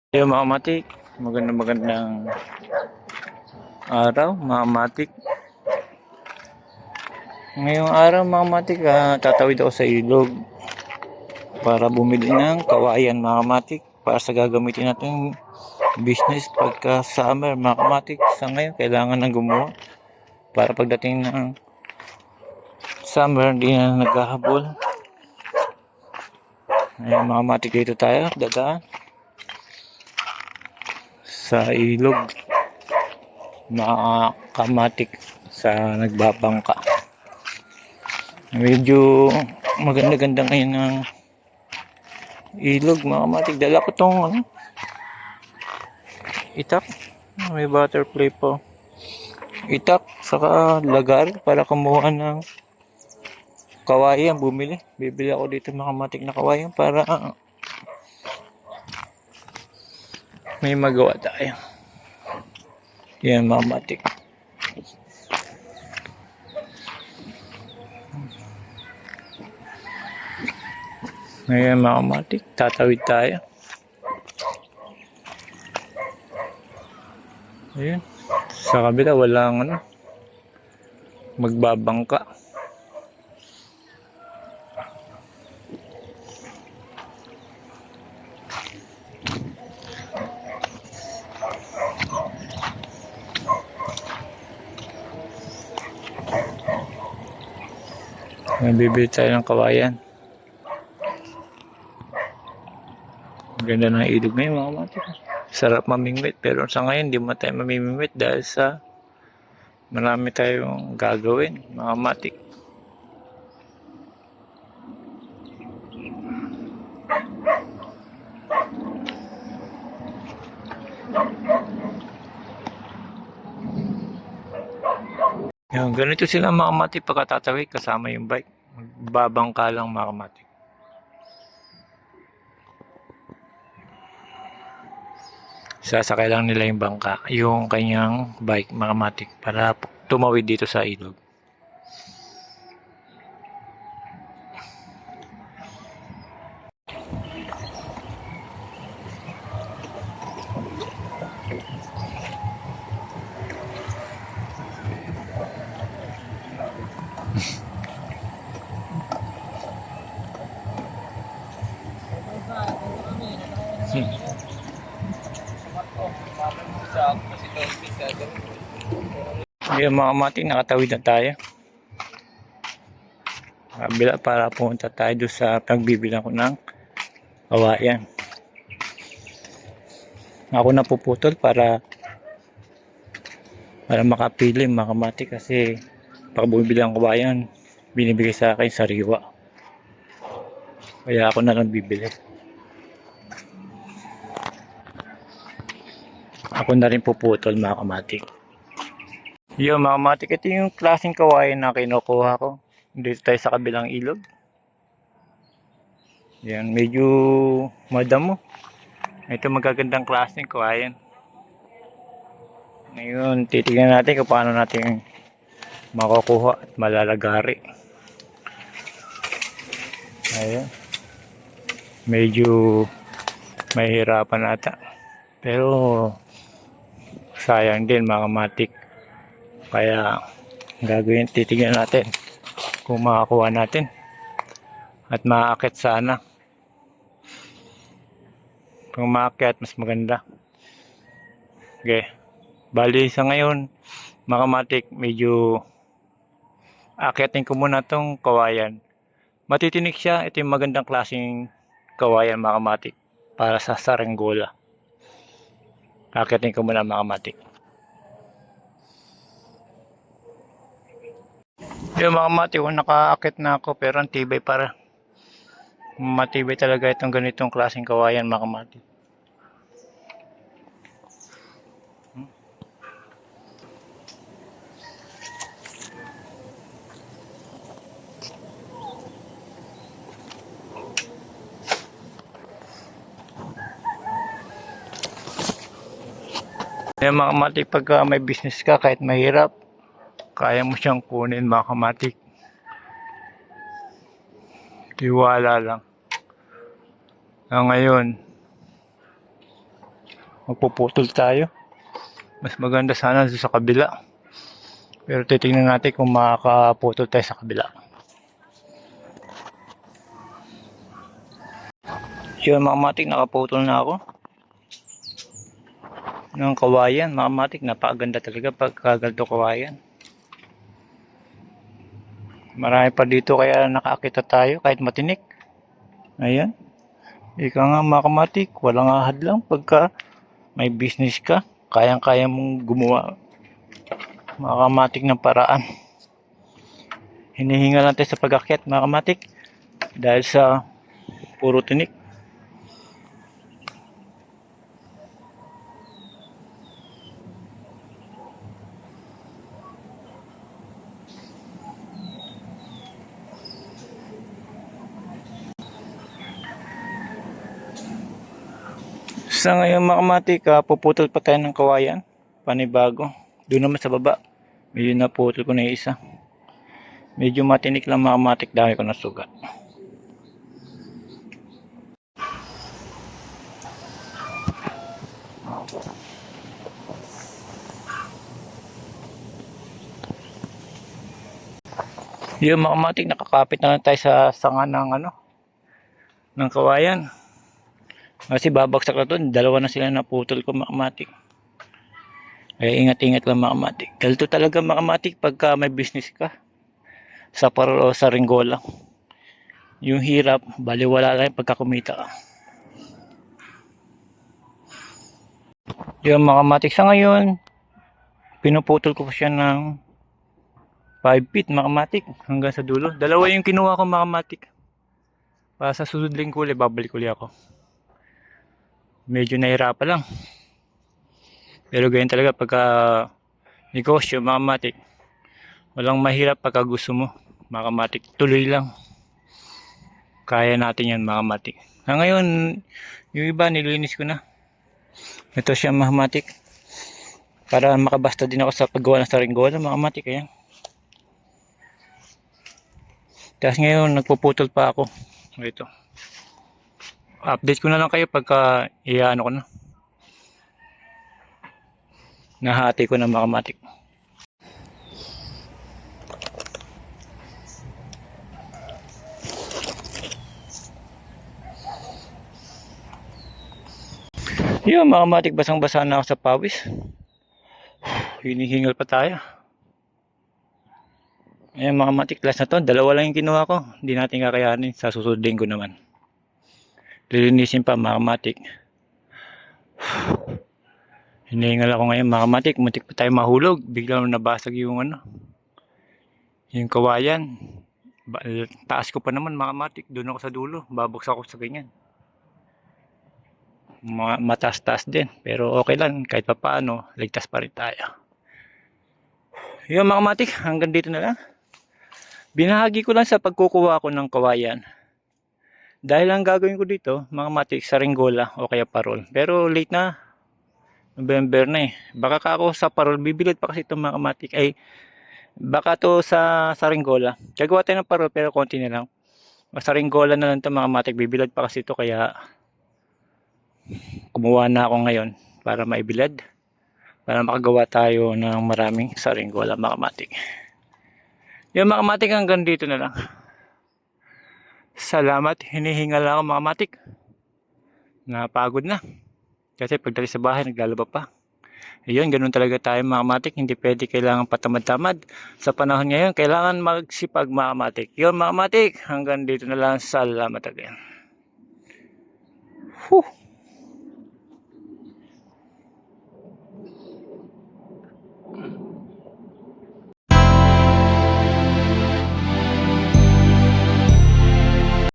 Yung mga matik, magandang araw mga matik. Ngayong araw mga matik, tatawid ako sa ilog para bumili ng kawayan mga matik para sa gagamitin natin business pagka summer mga matik. Sa ngayon kailangan ng gumawa para pagdating ng summer hindi na naghahabol. Ayun mga matik, dito tayo dadaan sa ilog mga kamatik sa nagbabangka. Medyo maganda-ganda ngayon ng ilog mga kamatik. Dala ko tong itak, may butterfly po, itak saka lagar para kumuha ng kawayan. Bibili ako dito mga kamatik na kawayan para may magawa tayo. Yan mga kamatik. Ngayon mga kamatik, tatawid tayo. Ayun, sa kabila walang magbabangka. Bibili tayo ng kawayan. Ganda ng ilog ngayon mga kamatik. Sarap mamingwit, pero sa ngayon hindi mo tayo mamimingwit dahil sa marami tayong gagawin mga kamatik. Yan, ganito sila mga kamatik pagkatatawid kasama yung bike. Magbabangka lang mga kamatik. Sasakay lang nila yung bangka, yung kanyang bike mga kamatik para tumawid dito sa ilog. Yung mga kamatik, nakatawid na tayo. Kabila para pumunta tayo doon sa pagbibilang ko ng kawayan. Ako na puputol para makapili mga kamatik kasi pag bumibili ang kawayan, binibigay sa akin sariwa. Kaya ako na lang bibili. Ako na rin puputol mga kamatik. Yung mga kamatik, ito yung klaseng kawayan na kinukuha ko. Dito tayo sa kabilang ilog. Yan, medyo madamo. Ito magagandang klaseng kawayan. Ngayon, titignan natin kung paano natin makukuha at malalagari. Ayan. Medyo mahirapan ata. Pero sayang din mga kamatik. Kaya gagawin, titignan natin kung makakuha natin at maaakit sana. Kung maaakit mas maganda. Okay, bali sa ngayon mga kamatik, medyo akitin ko muna tong kawayan. Matitinik siya. Ito yung magandang klaseng kawayan mga kamatik para sa saranggola. Akitin ko muna mga kamatik. Yung mga kamatik, nakaakit na ako pero ang tibay para. Matibay talaga itong ganitong klaseng kawayan mga kamatik. Yung mga kamatik, pagka may business ka kahit mahirap, kaya mo siyang kunin mga kamatik. Tiwala lang. Ngayon, magpuputol tayo. Mas maganda sana doon sa kabila. Pero titingnan natin kung makakaputol tayo sa kabila. Yun mga matik, nakaputol na ako ng kawayan. Mga matik, napakaganda talaga pagkaganto kawayan. Marami pa dito kaya nakakita tayo kahit matinik. Ayan. Ika nga mga kamatik, walang ahad lang pagka may business ka. Kayang-kaya mong gumawa mga kamatik ng paraan. Hinihinga lang tayo sa pag-akyat mga kamatik dahil sa puro tinik. Sa ngayon mga kamatik, puputol pa tayo ng kawayan panibago. Doon naman sa baba medyo naputol ko na isa. Medyo matinik lang mga kamatik dahil ko nasugat. Yung mga kamatik, nakakapit na lang tayo sa sanga ng ng kawayan. Kasi babagsak na doon, dalawa na sila naputol ko mga kamatik. Kaya ingat-ingat lang mga kamatik. Galito talaga mga kamatik pagka may business ka sa parol o sa ringgola. Yung hirap, baliwala lang pagka kumita ka. Yung mga kamatik, sa ngayon pinuputol ko siya ng 5 feet mga kamatik hanggang sa dulo. Dalawa yung kinuha ko mga kamatik. Para sa sunod linggo ulit, babalik ulit ako. Medyo nahirapan lang. Pero ganyan talaga pagka negosyo mga kamatik. Walang mahirap pagka gusto mo mga kamatik. Tuloy lang. Kaya natin yan mga kamatik. Ngayon, yung iba nilinis ko na. Ito siya mga kamatik. Para makabasta din ako sa paggawa ng saringgola mga kamatik. Ayan. Tapos ngayon nagpuputol pa ako. Ito. Update ko na lang kayo pagka iano ko na. Nahati ko na mga kamatik. Yun mga kamatik, basang-basa na ako sa pawis. Hinihingal pa tayo. Ayan mga kamatik, last na to. Dalawa lang yung kinuha ko. Hindi natin kakayanin. Sa susunod ko naman. Lilinisin pa mga kamatik. Hinihingal ako ngayon mga kamatik. Muntik pa tayo mahulog. Biglang nabasag yung yung kawayan. Taas ko pa naman mga kamatik. Doon ako sa dulo. Babagsak ako sa ganyan. Mataas-taas din. Pero okay lang. Kahit pa paano, ligtas pa rin tayo. Yun mga kamatik. Hanggang dito na lang. Binahagi ko lang sa pagkukuha ko ng kawayan. Dahil ang gagawin ko dito, mga kamatik, saringgola o kaya parol. Pero late na. November na eh. Baka ka ako sa parol, bibilad pa kasi itong mga kamatik. Ay, baka to sa saringgola. Gagawa tayo ng parol pero konti na lang. Saringgola na lang itong mga kamatik. Bibilad pa kasi ito kaya kumuha na ako ngayon para maibilad. Para makagawa tayo ng maraming saringgola mga kamatik. Yung mga kamatik hanggang dito na lang. Salamat, hinihingal ako mga kamatik. Napagod na. Kasi pagdali sa bahay, naglalaba pa. Ayun, ganun talaga tayo mga kamatik. Hindi pwede kailangan patamad-tamad. Sa panahon ngayon, kailangan magsipag mga kamatik. Yun mga kamatik, hanggang dito na lang. Salamat again.